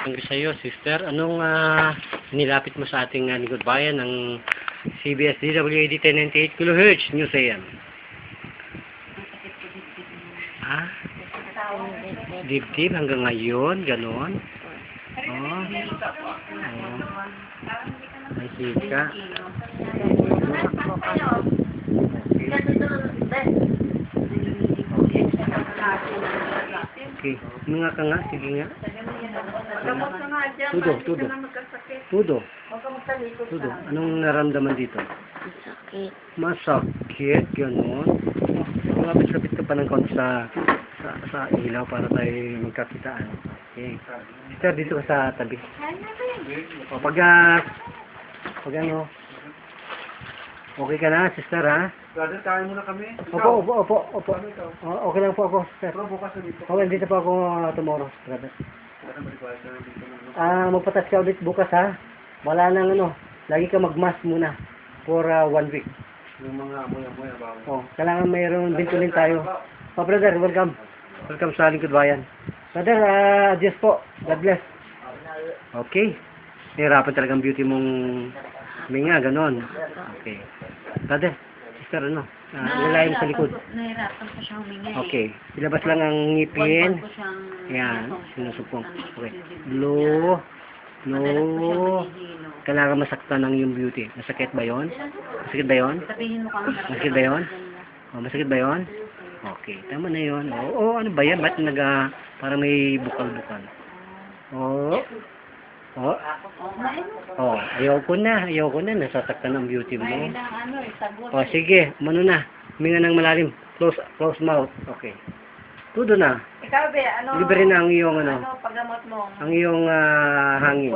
Thank you sa iyo, sister. Anong nilapit mo sa ating lingkod bayan ng CBS DWAD 1098 kHz News AM? Ah? Dibdib hanggang ngayon, ganon. Oh. May sika. Okay. Mga ka nga, sige nga. Tudo. Anong naramdaman dito? Masakit, gano'n. Malapit-lapit ka pa ng konti sa ilaw para tayo magkakitaan. Okay. Sister, dito ka sa tabi. O, pag ano, okay ka na, sister, ha? Brother, kain muna kami. Opo. Okay lang po ako, sister. Pero bukas na dito. Okay, dito po ako tomorrow, brother. Magpatas ka ulit bukas, ha? Wala nang ano, lagi ka mag-mask muna for 1 week. Yung mga amoy-amoy, Oh, kailangan mayroon bintulin tayo. Brother, welcome. Welcome sa lingkod bayan. Brother, adios po. God bless. Okay. Nahirapan talagang beauty mong huminga, ganon. Okay. Brother, sister, ano? Lalayan sa likod. Nahirapan ko siyang huminga. Okay. Ilabas lang ang ngipin. Yan. Sinusupong. Okay. Blue. No. Kailangan masaktan ng yung beauty. Masakit ba yon? Masakit ba yon? Sabihin mo kami. Masakit ba yon? Oh, masakit ba yon? Okay. Tama na yon. Oh, ano ba yan? Ba't parang may bukal-bukal? Oh. Ayoko na. Nasasaktan ng beauty mo. Oh, sige. Mano na. Huminga ng malalim. Close mouth. Okay. Tudo na. Ikaw, be, ano? Libre na ang iyong ano. Ano, paggamot mo? Ang iyong hangin.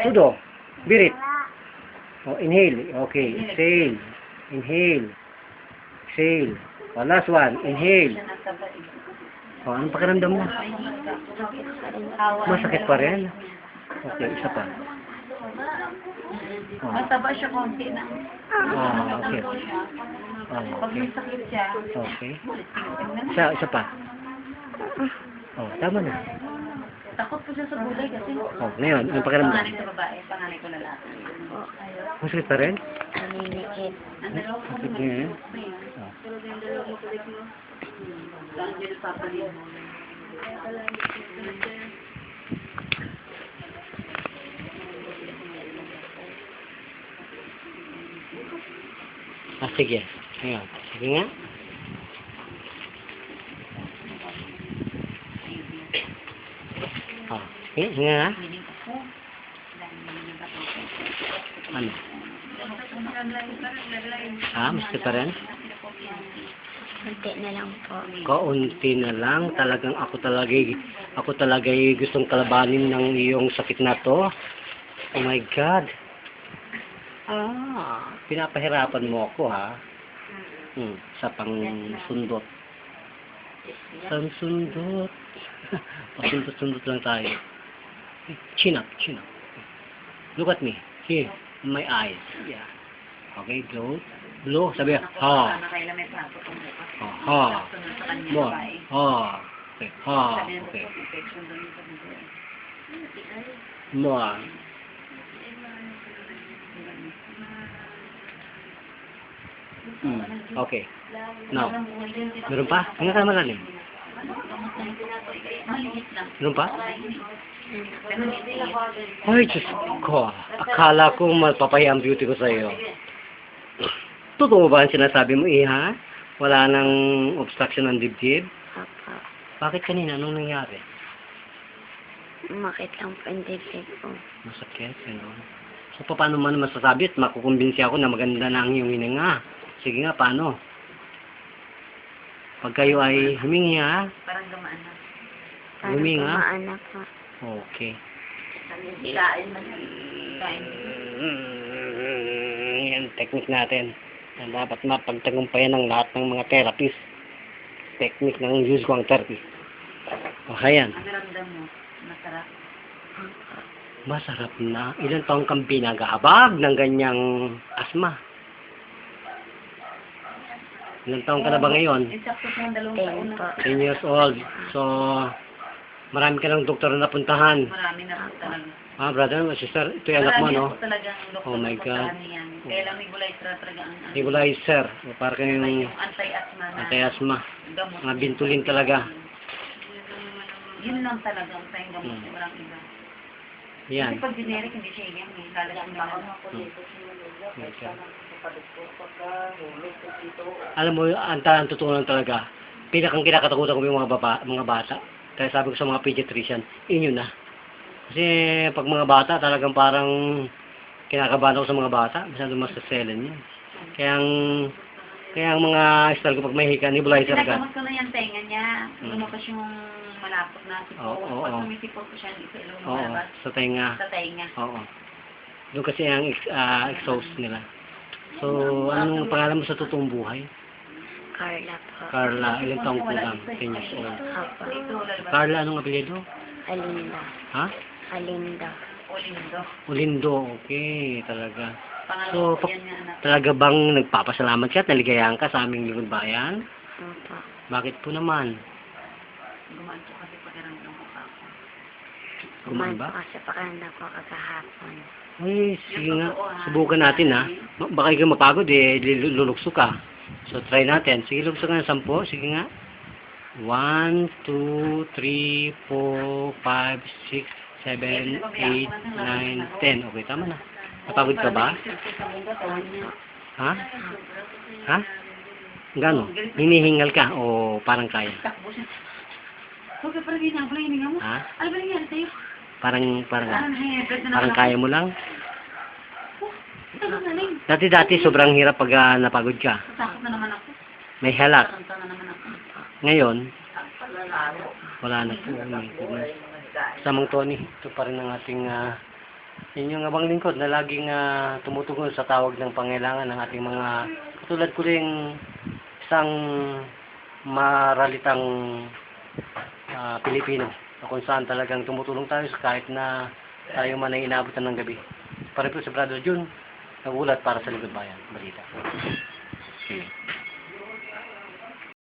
Tudo. Birit. Oh, inhale. Okay. Exhale. Inhale. Exhale. Oh, last one. Inhale. Oh, anong pakiramdam mo? Masakit pa rin. Okay, isa pa. Oh. Mataba siya konti na. Okay. Pag may sakit siya, Okay. Isa pa. Oh, tama na. takot po siya sa gulay kasi. Oh, ngayon, anong pakiramdam? Panganay sa babae, panganay ko lalaki. Masakit pa rin? Naninikit. Ang dalawa ko Masakit ngayon? pero yung dalawa mo kulit mo, saan dyan nagpapalit mo? Sige. Ngayon. Sige nga. Sige nga. Ano? Masakit pa rin? Kunti na lang po. Kaunti na lang. Talagang ako talaga gustong kalabanin ng iyong sakit na to. Oh my God. Pinapahirapan mo ako, ha? Sa pangsundot. Pangsundot. Pasundot-sundot lang tayo. Chin up. Look at me. Here. My eyes. Yeah. Okay, blow. Sabi, ha. Ha. More. Ha. Okay, ha. Okay. More. Okay. Now. Meron pa? Hinga ka malalim. Meron pa? Ay, Diyos ko. Akala ko mapapahiya ang beauty ko sa iyo. Totoo ba ang sinasabi mo, Iha? Wala nang obstruction ng dibdib? Bakit kanina? Anong nangyari? Makit lang po ang dibdib ko. Masakit, gano'n. So, paano man masasabi at makukumbinsi ako na maganda na ang iyong hininga? Sige nga, paano? Pag kayo ay humingi, ha? Parang gamaan na. Huminga? Gamaan na po. Okay. Kain. Yan, technique natin. Na dapat mapagtagumpayan ng lahat ng mga therapist. Technique ng Yuzhuang therapy. Okay, yan. Ang ramdam mo, masarap. Masarap na. Ilan taong kang pinag-aabag ng ganyang asma? Ilan taong ka na ba ngayon? Eksakto po ang 2 taon na. 10 years old. So, Marami ka ng doktor na napuntahan. Marami na po talaga. Ah, brother, sister, ito yung anak mo, Marami no? po talagang doktor Oh my na God. puntahan niyan. Kaya lang nebulizer talaga ang Nebulizer. Para kayong yung anti-asthma na anti-asthma. gamot. Mga bintulin talaga. Yun lang talaga ang tayong gamot. Hmm. Walang iba. Yan. Kasi pag generic, hindi siya yan. Lalo ang bawal. Okay. Alam mo, ang totoo lang talaga, pinakang kinakatakutan ko yung mga bata. Kaya sabi ko sa mga pediatrician, inyo na. Kasi pag mga bata, talagang parang kinakabahan ako sa mga bata. Masyadong masaselan yan. Kaya ang mga style ko pag may hika, nebulizer ka. Pinagamot ko na yan tenga niya. Lumabas yung malapot na sipon. Oo. Pag sumisipon ko siya, hindi sa ilong Oo, lumalabas. sa tenga. Sa tenga. Oo. Doon kasi ang exhaust nila. So, anong pangalan mo sa totoong buhay? Carla po. Carla, ilang taong ko lang? 10 years old. Apa. Ito, lalabas. Carla, anong apelyido? Alinda. Ha? Alinda. Olindo. Olindo, okay, talaga. Pangalawa So, ko yan nga anak. talaga bang nagpapasalamat ka at naligayahan ka sa aming lingkod bayan? Apa. Bakit po naman? Gumaan ko kasi pakiramdam ko pa ako. Kumain Kumain po ba? kasi pakanda po kakahapon. Ay, sige nga. Subukan natin ha. Baka ikaw mapagod eh, lulukso ka. So, try natin. Sige, lulukso ka ng 10. Sige nga. 1, 2, 3, 4, 5, 6, 7, 8, 9, 10. Okay, tama na. Napagod ka ba? Ha? Ha? Gano? Hinihingal ka o parang kaya? Takbo siya. Okay, parang ginagawa yung hininga mo. Ha? Ano ba nangyari sa'yo? Parang Parang kaya mo lang? Takot na lang. Dati sobrang hirap pag napagod ka. Takot na naman ako. May halak. Taranta na naman ako. Ngayon, wala na po. My goodness. Samang Tony, ito pa rin ang ating inyong abang lingkod na laging tumutugon sa tawag ng pangailangan ng ating mga katulad ko rin isang maralitang Pilipino na kung saan talagang tumutulong tayo kahit na tayo man ay inaabutan ng gabi. Para po sa Brother Jun, nagulat para sa Lingkod Bayan. Balita. Okay.